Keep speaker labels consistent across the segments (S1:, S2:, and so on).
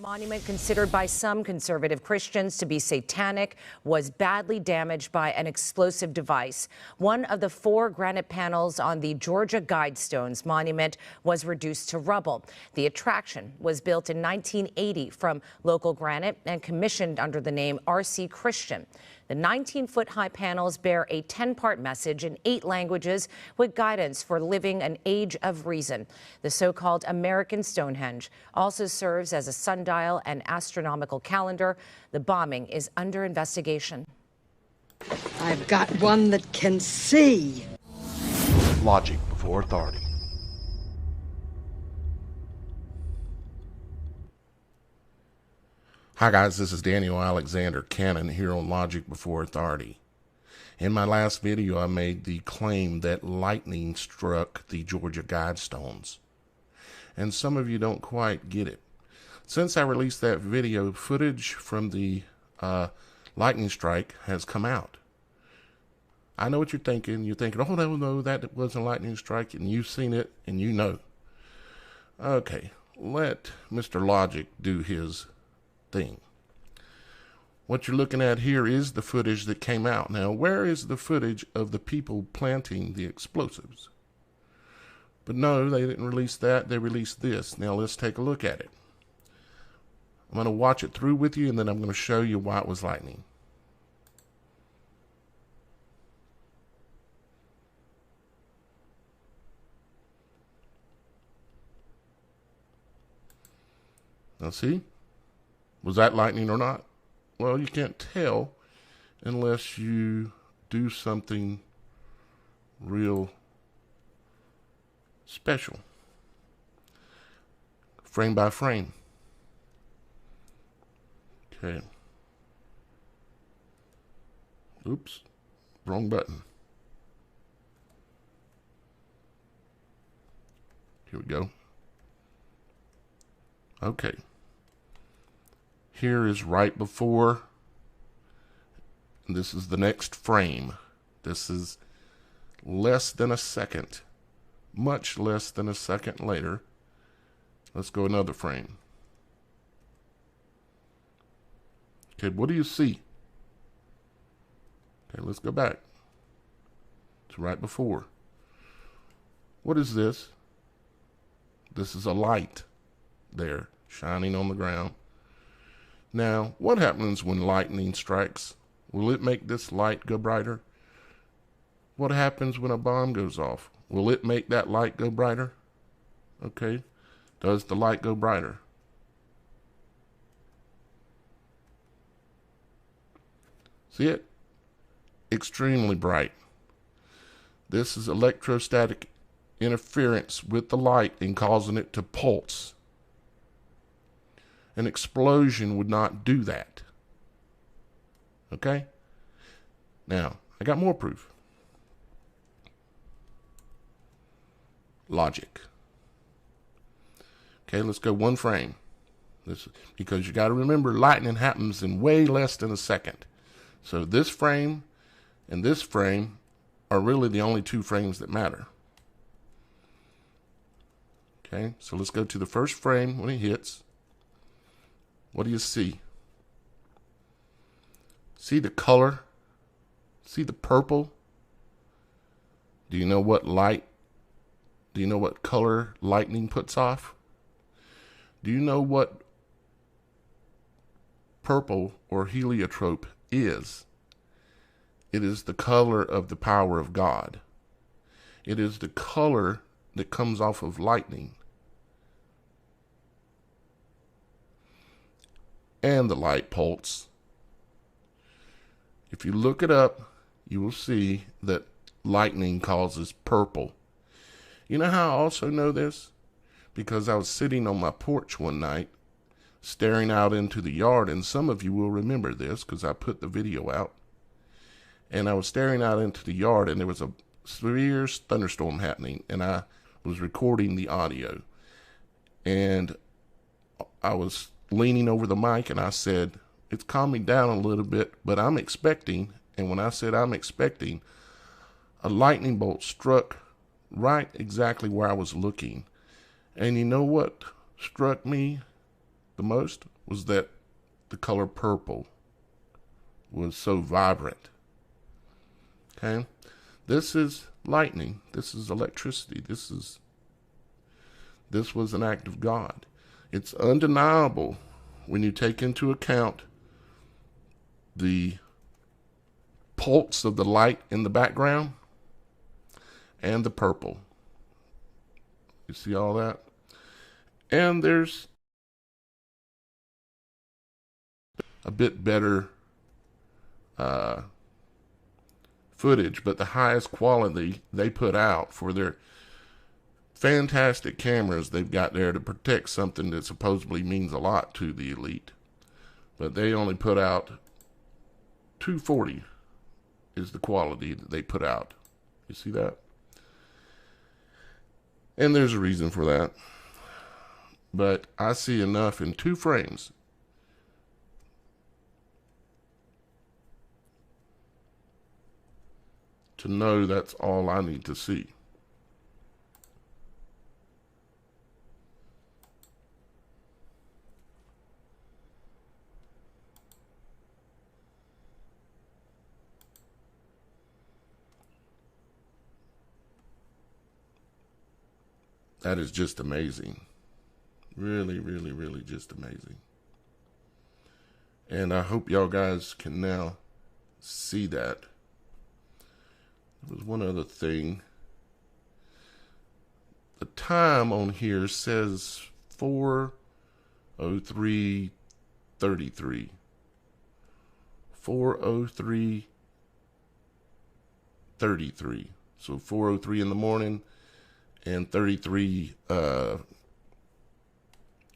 S1: Monument, considered by some conservative Christians to be satanic, was badly damaged by an explosive device. One of the 4 granite panels on the Georgia Guidestones monument was reduced to rubble. The attraction was built in 1980 from local granite and commissioned under the name R.C. Christian. The 19-foot-high panels bear a 10-part message in 8 languages with guidance for living an age of reason. The so-called American Stonehenge also serves as a sundial and astronomical calendar. The bombing is under investigation.
S2: I've got one that can see.
S3: Logic before authority. Hi guys, this is Daniel Alexander Cannon here on Logic Before Authority. In my last video, I made the claim that lightning struck the Georgia Guidestones. And some of you don't quite get it. Since I released that video, footage from the lightning strike has come out. I know what you're thinking. You're thinking, oh no, that wasn't a lightning strike, and you've seen it, and you know. Okay, let Mr. Logic do his thing. What you're looking at here is the footage that came out. Now, where is the footage of the people planting the explosives? But no, they didn't release that. They released this. Now, let's take a look at it. I'm going to watch it through with you, and then I'm going to show you why it was lightning. Now, see? Was that lightning or not? Well, you can't tell unless you do something real special. Frame by frame. Okay. Oops. Wrong button. Here we go. Okay. Here is right before. This is the next frame. This is less than a second. Much less than a second later. Let's go another frame. Okay, what do you see? Okay, let's go back. It's right before. What is this? This is a light there, shining on the ground. Now, what happens when lightning strikes? Will it make this light go brighter? What happens when a bomb goes off? Will it make that light go brighter? Okay. Does the light go brighter? See it? Extremely bright. This is electrostatic interference with the light and causing it to pulse. An explosion would not do that. Okay? Now, I got more proof. Logic. Okay, let's go one frame. Because you got to remember, lightning happens in way less than a second. So this frame and this frame are really the only 2 frames that matter. Okay, so let's go to the first frame when it hits. What do you see? See the color? See the purple? Do you know what light? Do you know what color lightning puts off? Do you know what purple or heliotrope is? It is the color of the power of God. It is the color that comes off of lightning. And the light pulse. If you look it up, you will see that lightning causes purple. You know how I also know this? Because I was sitting on my porch one night, staring out into the yard, and some of you will remember this because I put the video out. And I was staring out into the yard, and there was a severe thunderstorm happening, and I was recording the audio. And I was leaning over the mic, and I said, it's calming down a little bit, but I'm expecting, and when I said I'm expecting, a lightning bolt struck right exactly where I was looking. And you know what struck me the most? was that the color purple was so vibrant. Okay? This is lightning. This is electricity. This was an act of God. It's undeniable when you take into account the pulse of the light in the background and the purple. You see all that? And there's a bit better footage, but the highest quality they put out for their fantastic cameras they've got there to protect something that supposedly means a lot to the elite. But they only put out 240 is the quality that they put out. You see that? And there's a reason for that. But I see enough in 2 frames to know that's all I need to see. That is just amazing. Really, really, really just amazing. And I hope y'all guys can now see that. There was one other thing. The time on here says 4:03:33. 4:03:33. So 4:03 in the morning and 33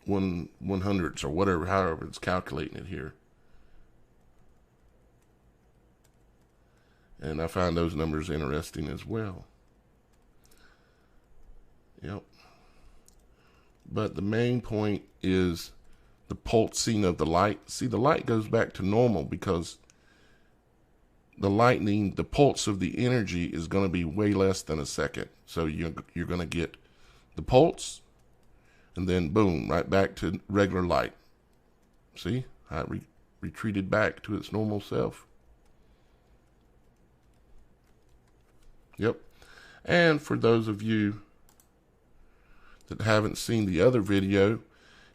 S3: 100ths or whatever, however it's calculating it here. And I find those numbers interesting as well. Yep. But the main point is the pulsing of the light. See, the light goes back to normal because the lightning, the pulse of the energy is going to be way less than a second. So you're going to get the pulse and then boom, right back to regular light. See how it retreated back to its normal self? Yep. And for those of you that haven't seen the other video,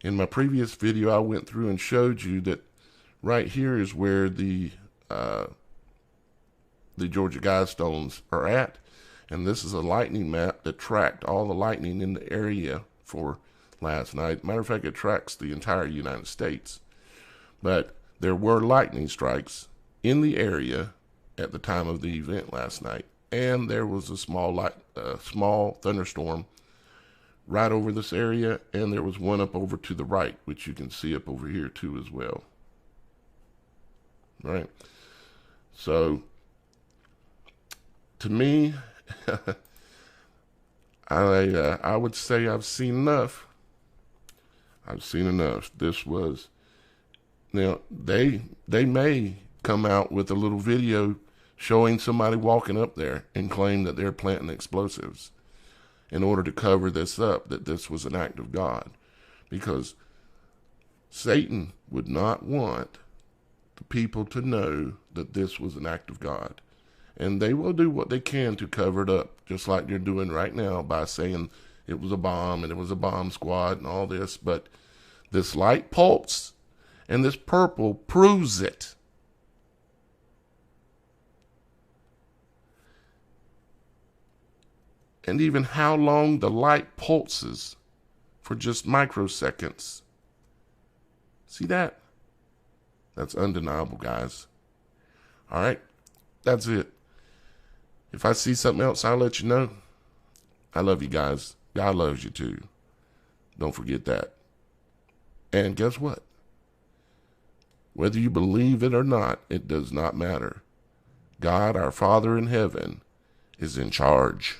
S3: in my previous video I went through and showed you that right here is where the Georgia Guidestones are at, and this is a lightning map that tracked all the lightning in the area for last night. Matter of fact, it tracks the entire United States, but there were lightning strikes in the area at the time of the event last night, and there was a small thunderstorm right over this area, and there was one up over to the right, which you can see up over here too as well. Right? So to me, I would say I've seen enough. I've seen enough. This was, now they may come out with a little video showing somebody walking up there and claim that they're planting explosives in order to cover this up, that this was an act of God, because Satan would not want the people to know that this was an act of God. And they will do what they can to cover it up, just like they're doing right now by saying it was a bomb and it was a bomb squad and all this. But this light pulse and this purple proves it. And even how long the light pulses for just microseconds. See that? That's undeniable, guys. All right, that's it. If I see something else, I'll let you know. I love you guys. God loves you too. Don't forget that. And guess what? Whether you believe it or not, it does not matter. God, our Father in heaven, is in charge.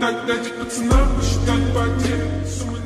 S4: так дать пацанам посчитать потери. Суммы